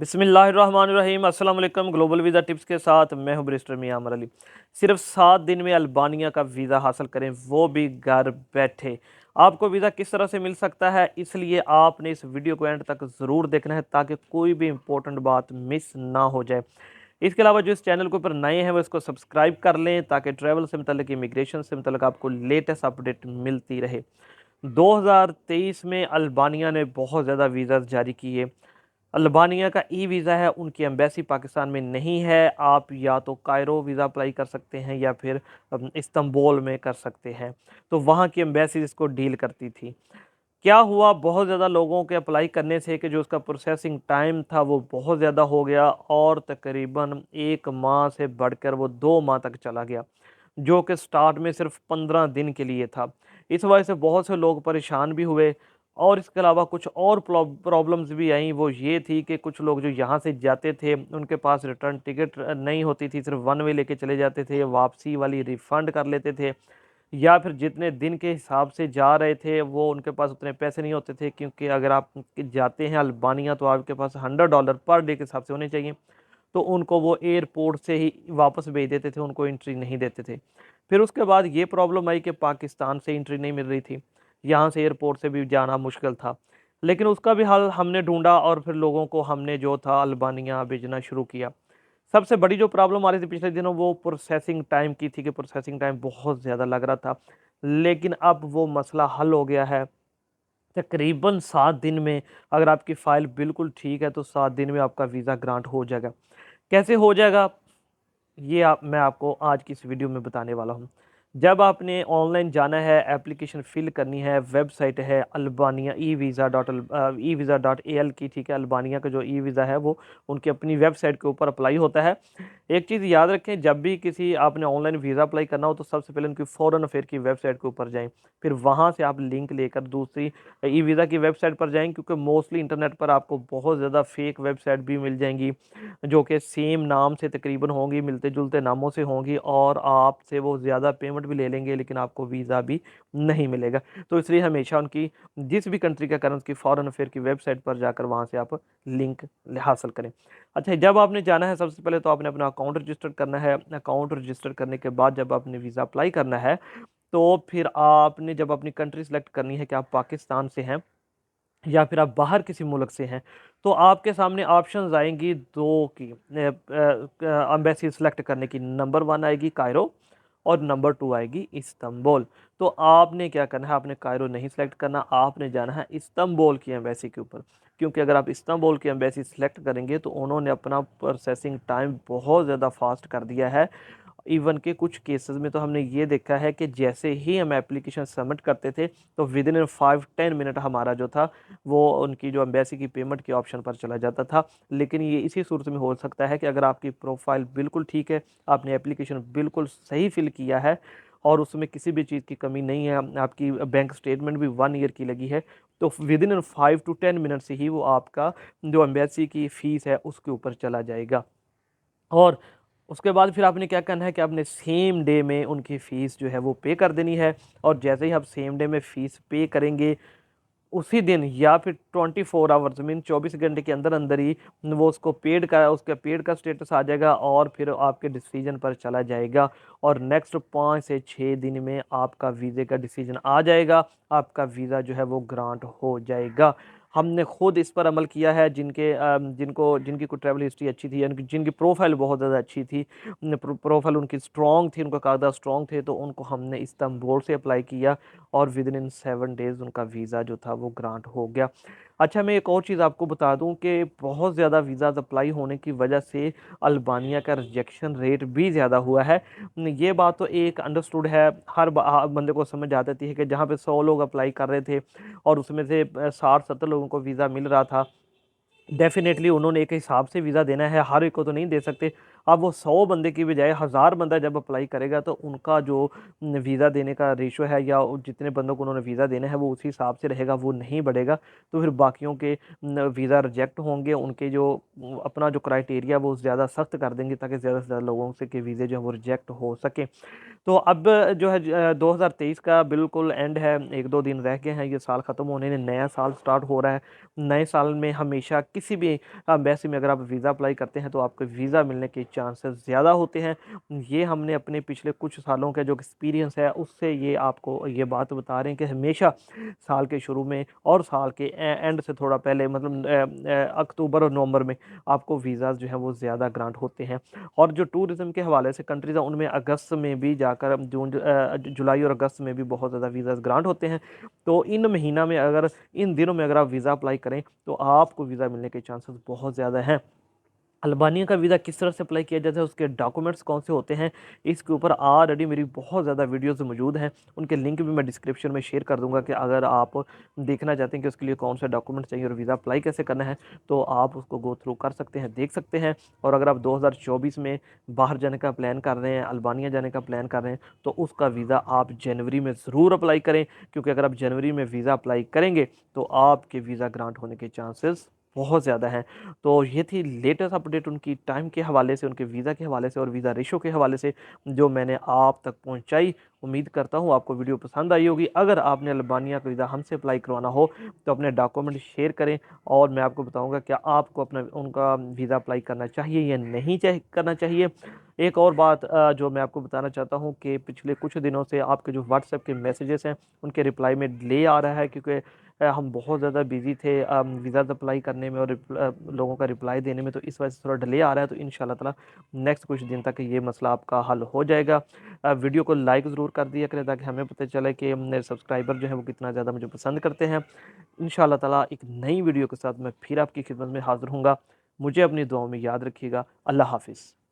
बिस्मिल्लाहिर्रहमानिर्रहीम। अस्सलाम वालेकुम। ग्लोबल वीज़ा टिप्स के साथ मैं हूं बैरिस्टर मियां अमर अली। सिर्फ 7 दिन में अल्बानिया का वीज़ा हासिल करें, वो भी घर बैठे। आपको वीज़ा किस तरह से मिल सकता है, इसलिए आपने इस वीडियो को एंड तक ज़रूर देखना है ताकि कोई भी इंपॉर्टेंट बात मिस ना हो जाए। इसके अलावा जो इस चैनल के ऊपर नए हैं वो इसको सब्सक्राइब कर लें ताकि ट्रैवल से मतलब इमिग्रेशन से मतलब आपको लेटेस्ट अपडेट मिलती रहे। 2023 में अल्बानिया ने बहुत ज़्यादा वीज़ा जारी किए। अल्बानिया का ई वीज़ा है, उनकी एम्बेसी पाकिस्तान में नहीं है। आप या तो कायरो वीज़ा अप्लाई कर सकते हैं या फिर इस्तांबुल में कर सकते हैं। तो वहाँ की एम्बेसी इसको डील करती थी। क्या हुआ, बहुत ज़्यादा लोगों के अप्लाई करने से कि जो उसका प्रोसेसिंग टाइम था वो बहुत ज़्यादा हो गया और तकरीबन 1 माह से बढ़कर वो 2 माह तक चला गया, जो कि स्टार्ट में सिर्फ 15 दिन के लिए था। इस वजह से बहुत से लोग परेशान भी हुए और इसके अलावा कुछ और प्रॉब्लम्स भी आई। वो ये थी कि कुछ लोग जो यहाँ से जाते थे उनके पास रिटर्न टिकट नहीं होती थी, सिर्फ वन वे लेके चले जाते थे, वापसी वाली रिफ़ंड कर लेते थे, या फिर जितने दिन के हिसाब से जा रहे थे वो उनके पास उतने पैसे नहीं होते थे, क्योंकि अगर आप जाते हैं अल्बानिया तो आपके पास $100 पर डे के हिसाब से होने चाहिए। तो उनको वो एयरपोर्ट से ही वापस भेज देते थे, उनको एंट्री नहीं देते थे। फिर उसके बाद ये प्रॉब्लम आई कि पाकिस्तान से एंट्री नहीं मिल रही थी, यहाँ से एयरपोर्ट से भी जाना मुश्किल था। लेकिन उसका भी हल हमने ढूंढा और फिर लोगों को हमने जो था अल्बानिया भेजना शुरू किया। सबसे बड़ी जो प्रॉब्लम आ रही थी पिछले दिनों वो प्रोसेसिंग टाइम की थी कि प्रोसेसिंग टाइम बहुत ज़्यादा लग रहा था। लेकिन अब वो मसला हल हो गया है। तकरीबन 7 दिन में अगर आपकी फ़ाइल बिल्कुल ठीक है तो 7 दिन में आपका वीज़ा ग्रांट हो जाएगा। कैसे हो जाएगा, ये मैं आपको आज की इस वीडियो में बताने वाला हूँ। जब आपने ऑनलाइन जाना है, एप्लीकेशन फ़िल करनी है, वेबसाइट है Albania e visa dot A L की, ठीक है। अल्बानिया का जो ई वीज़ा है वो उनकी अपनी वेबसाइट के ऊपर अप्लाई होता है। एक चीज़ याद रखें, जब भी किसी आपने ऑनलाइन वीज़ा अप्लाई करना हो तो सबसे पहले उनकी फॉरेन अफेयर की वेबसाइट के ऊपर जाएँ। फिर वहाँ से आप लिंक लेकर दूसरी ई वीज़ा की वेबसाइट पर जाएँ, क्योंकि मोस्टली इंटरनेट पर आपको बहुत ज़्यादा फ़ेक वेबसाइट भी मिल जाएँगी जो कि सेम नाम से तकरीबन होंगी, मिलते-जुलते नामों से होंगी और आपसे वो ज़्यादा पेमेंट भी ले लेंगे लेकिन आपको वीज़ा भी नहीं मिलेगा। तो इसलिए हमेशा उनकी जिस भी कंट्री का करें उसकी फॉरेन अफेयर की वेबसाइट पर जाकर वहाँ से आप लिंक हासिल करें। अच्छा, जब आपने जाना है सबसे पहले तो आपने अपना अकाउंट रजिस्टर करना है। अकाउंट रजिस्टर करने के बाद जब आपने वीज़ा अप्लाई करना है तो फिर आपने जब अपनी कंट्री सेलेक्ट करनी है कि आप पाकिस्तान से हैं या फिर आप बाहर किसी मुल्क से हैं, तो आपके सामने ऑप्शंस आएँगी 2 की एम्बेसी सेलेक्ट करने की। नंबर 1 आएगी कायरो और नंबर 2 आएगी इस्तांबुल। तो आपने क्या करना है, आपने कायरो नहीं सेलेक्ट करना, आपने जाना है इस्तांबुल की एम्बेसी के ऊपर। क्योंकि अगर आप इस्तांबुल की एम्बेसी सेलेक्ट करेंगे तो उन्होंने अपना प्रोसेसिंग टाइम बहुत ज़्यादा फास्ट कर दिया है। इवन के कुछ केसेस में तो हमने ये देखा है कि जैसे ही हम एप्लीकेशन सबमिट करते थे तो विद इन 5-10 मिनट हमारा जो था वो उनकी जो एम्बेसी की पेमेंट के ऑप्शन पर चला जाता था। लेकिन ये इसी सूरत में हो सकता है कि अगर आपकी प्रोफाइल बिल्कुल ठीक है, आपने एप्लीकेशन बिल्कुल सही फिल किया है और उसमें किसी भी चीज़ की कमी नहीं है, आपकी बैंक स्टेटमेंट भी 1 ईयर की लगी है, तो विद इन 5 to 10 मिनट से ही वो आपका जो एम्बेसी की फ़ीस है उसके ऊपर चला जाएगा। और उसके बाद फिर आपने क्या करना है कि आपने सेम डे में उनकी फ़ीस जो है वो पे कर देनी है। और जैसे ही आप सेम डे में फ़ीस पे करेंगे, उसी दिन या फिर 24 आवर्स मीन 24 घंटे के अंदर अंदर ही वो उसको पेड का उसका पेड का स्टेटस आ जाएगा और फिर आपके डिसीजन पर चला जाएगा। और नेक्स्ट 5 से 6 दिन में आपका वीज़े का डिसीजन आ जाएगा, आपका वीज़ा जो है वो ग्रांट हो जाएगा। हमने खुद इस पर अमल किया है। जिनकी कोई ट्रैवल हिस्ट्री अच्छी थी, यानी कि जिनकी प्रोफाइल बहुत ज़्यादा अच्छी थी, प्रोफाइल उनकी स्ट्रॉन्ग थी, उनका कागजात स्ट्रॉन्ग थे, तो उनको हमने इस्तांबुल से अप्लाई किया और विद इन 7 डेज़ उनका वीज़ा जो था वो ग्रांट हो गया। अच्छा, मैं एक और चीज़ आपको बता दूं कि बहुत ज़्यादा वीज़ाज़ अप्लाई होने की वजह से अल्बानिया का रिजेक्शन रेट भी ज़्यादा हुआ है। ये बात तो एक अंडरस्टूड है, हर बंदे को समझ आ जाती है कि जहाँ पे 100 लोग अप्लाई कर रहे थे और उसमें से 60-70 लोगों को वीज़ा मिल रहा था, डेफ़िनेटली उन्होंने एक हिसाब से वीज़ा देना है, हर एक को तो नहीं दे सकते। अब वो 100 बंदे की बजाय 1000 बंदा जब अप्लाई करेगा तो उनका जो वीज़ा देने का रेशो है या जितने बंदों को उन्होंने वीज़ा देना है वो उसी हिसाब से रहेगा, वो नहीं बढ़ेगा। तो फिर बाकियों के वीज़ा रिजेक्ट होंगे, उनके जो अपना जो क्राइटेरिया वो ज़्यादा सख्त कर देंगे ताकि ज़्यादा से ज़्यादा लोगों से के वीज़े जो हैं वो रिजेक्ट हो सकें। तो अब जो है 2023 का बिल्कुल एंड है, 1-2 दिन रह गए हैं ये साल ख़त्म होने, नया साल स्टार्ट हो रहा है। नए साल में हमेशा किसी भी एम्बेसी में अगर आप वीज़ा अप्लाई करते हैं तो आपको वीज़ा मिलने के चांसेस ज़्यादा होते हैं। ये हमने अपने पिछले कुछ सालों का जो एक्सपीरियंस है उससे ये आपको ये बात बता रहे हैं कि हमेशा साल के शुरू में और साल के एंड से थोड़ा पहले मतलब अक्टूबर और नवंबर में आपको वीज़ाज़ जो है वो ज़्यादा ग्रांट होते हैं। और जो टूरिज़्म के हवाले से कंट्रीज़ हैं उनमें अगस्त में भी जाकर जुलाई और अगस्त में भी बहुत ज़्यादा वीज़ाज़ ग्रांट होते हैं। तो इन दिनों में अगर आप वीज़ा अप्लाई करें तो आपको वीज़ा मिलने के चांसेस बहुत ज़्यादा हैं। अल्बानिया का वीज़ा किस तरह से अप्लाई किया जाता है, उसके डॉक्यूमेंट्स कौन से होते हैं, इसके ऊपर ऑलरेडी मेरी बहुत ज़्यादा वीडियोज़ मौजूद हैं। उनके लिंक भी मैं डिस्क्रिप्शन में शेयर कर दूँगा कि अगर आप देखना चाहते हैं कि उसके लिए कौन से डॉक्यूमेंट चाहिए और वीज़ा अप्लाई कैसे करना है, तो आप उसको गो थ्रू कर सकते हैं, देख सकते हैं। और अगर आप 2024 में बाहर जाने का प्लान कर रहे हैं, अल्बानिया जाने का प्लान कर रहे हैं, तो उसका वीज़ा आप जनवरी में ज़रूर अप्लाई करें, क्योंकि अगर आप जनवरी में वीज़ा अप्लाई करेंगे, तो आपके वीज़ा ग्रांट होने के चांसेस बहुत ज़्यादा हैं। तो ये थी लेटेस्ट अपडेट उनकी टाइम के हवाले से, उनके वीज़ा के हवाले से और वीज़ा रेशो के हवाले से जो मैंने आप तक पहुँचाई। उम्मीद करता हूँ आपको वीडियो पसंद आई होगी। अगर आपने अल्बानिया का वीज़ा हमसे अप्लाई करवाना हो तो अपने डॉक्यूमेंट शेयर करें और मैं आपको बताऊँगा क्या आपको अपना उनका वीज़ा अप्लाई करना चाहिए या नहीं करना चाहिए। एक और बात जो मैं आपको बताना चाहता हूँ कि पिछले कुछ दिनों से आपके जो व्हाट्सएप के मैसेजेस हैं उनके रिप्लाई में डिले आ रहा है, क्योंकि हम बहुत ज़्यादा बिज़ी थे वीज़ाज़ अप्लाई करने में और लोगों का रिप्लाई देने में, तो इस वजह से थोड़ा डिले आ रहा है। तो इंशाल्लाह ताला नेक्स्ट कुछ दिन तक ये मसला आपका हल हो जाएगा। वीडियो को लाइक ज़रूर कर दिया करें ताकि हमें पता चले कि मेरे सब्सक्राइबर जो हैं वो कितना ज़्यादा मुझे पसंद करते हैं। इंशाल्लाह ताला एक नई वीडियो के साथ मैं फिर आपकी खिदमत में हाज़िर हूँगा। मुझे अपनी दुआओं में याद रखिएगा। अल्लाह हाफ़िज़।